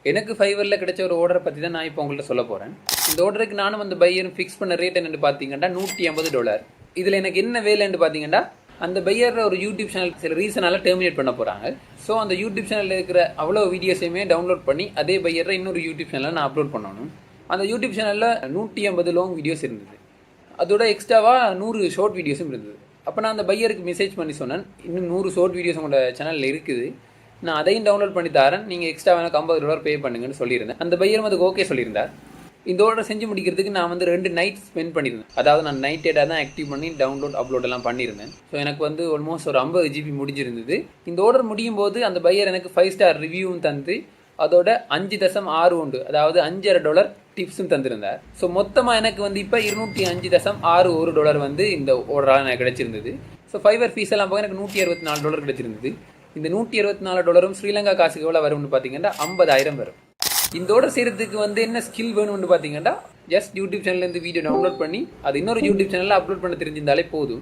எனக்கு ஃபைவரில் கிடைச்ச ஒரு ஆர்டரை பற்றி தான் நான் இப்போ உங்கள்கிட்ட சொல்ல போகிறேன். இந்த ஆர்டருக்கு நானும் அந்த பையரும் ஃபிக்ஸ் பண்ண ரேட் என்னென்னு பார்த்தீங்கன்னா $150. இதில் எனக்கு என்ன வேலைன்னு பார்த்தீங்கன்னா, அந்த பையர் ஒரு யூடியூப் சேனல் சில ரீசனால் டெர்மினேட் பண்ண போகிறாங்க. ஸோ அந்த யூடியூப் சேனலில் இருக்கிற அவ்வளோ வீடியோஸையுமே டவுன்லோட் பண்ணி அதே பையரை இன்னொரு யூடியூப் சேனலில் நான் அப்லோட் பண்ணணும். அந்த யூடியூப் சேனலில் 150 லாங் வீடியோஸ் இருந்தது. அதோட எக்ஸ்ட்ராவாக 100 ஷார்ட் வீடியோஸும் இருந்தது. அப்போ நான் அந்த பையருக்கு மெசேஜ் பண்ணி சொன்னேன், இன்னும் 100 ஷார்ட் வீடியோஸ் உங்களோட சேனலில் இருக்குது, நான் அதையும் டவுன்லோட் பண்ணி தரேன், நீங்கள் எக்ஸ்ட்ரா எனக்கு $50 பே பண்ணுங்கன்னு சொல்லியிருந்தேன். அந்த பையரும் அதுக்கு ஓகே சொல்லியிருந்தார். இந்த ஆர்டர் செஞ்சு முடிக்கிறதுக்கு நான் 2 நைட் ஸ்பெண்ட் பண்ணியிருந்தேன். அதாவது நான் நைட் டேட்டாக தான் ஆக்டிவ் பண்ணி டவுன்லோட் அப்லோட் எல்லாம் பண்ணியிருந்தேன். ஸோ எனக்கு ஆல்மோஸ்ட் ஒரு 50 GB முடிஞ்சிருந்தது. இந்த ஆர்டர் முடியும் போது அந்த பையர் எனக்கு 5 ஸ்டார் ரிவ்யூவும் தந்து அதோட 5.61 அதாவது $5.50 டிப்ஸும் தந்திருந்தார். ஸோ மொத்தமாக எனக்கு இப்போ $205.61 இந்த ஆர்டரால் எனக்கு கிடைச்சிருந்தது. ஸோ ஃபைவர் ஃபீஸ் எல்லாம் போக எனக்கு $164 கிடைச்சிருந்தது. இந்த $164 ஸ்ரீலங்கா காசுக்கு எவ்வளோ வரும்னு பார்த்தீங்கன்னா 50,000 வரும். இந்த ஆர்டர் செய்கிறதுக்கு என்ன ஸ்கில் வேணும்னு பார்த்தீங்கன்னா, ஜஸ்ட் யூடியூப் சேனல்லேருந்து வீடியோ டவுன்லோட் பண்ணி அது இன்னொரு யூடியூப் சேனலில் அப்லோட் பண்ண தெரிஞ்சிருந்தாலே போதும்.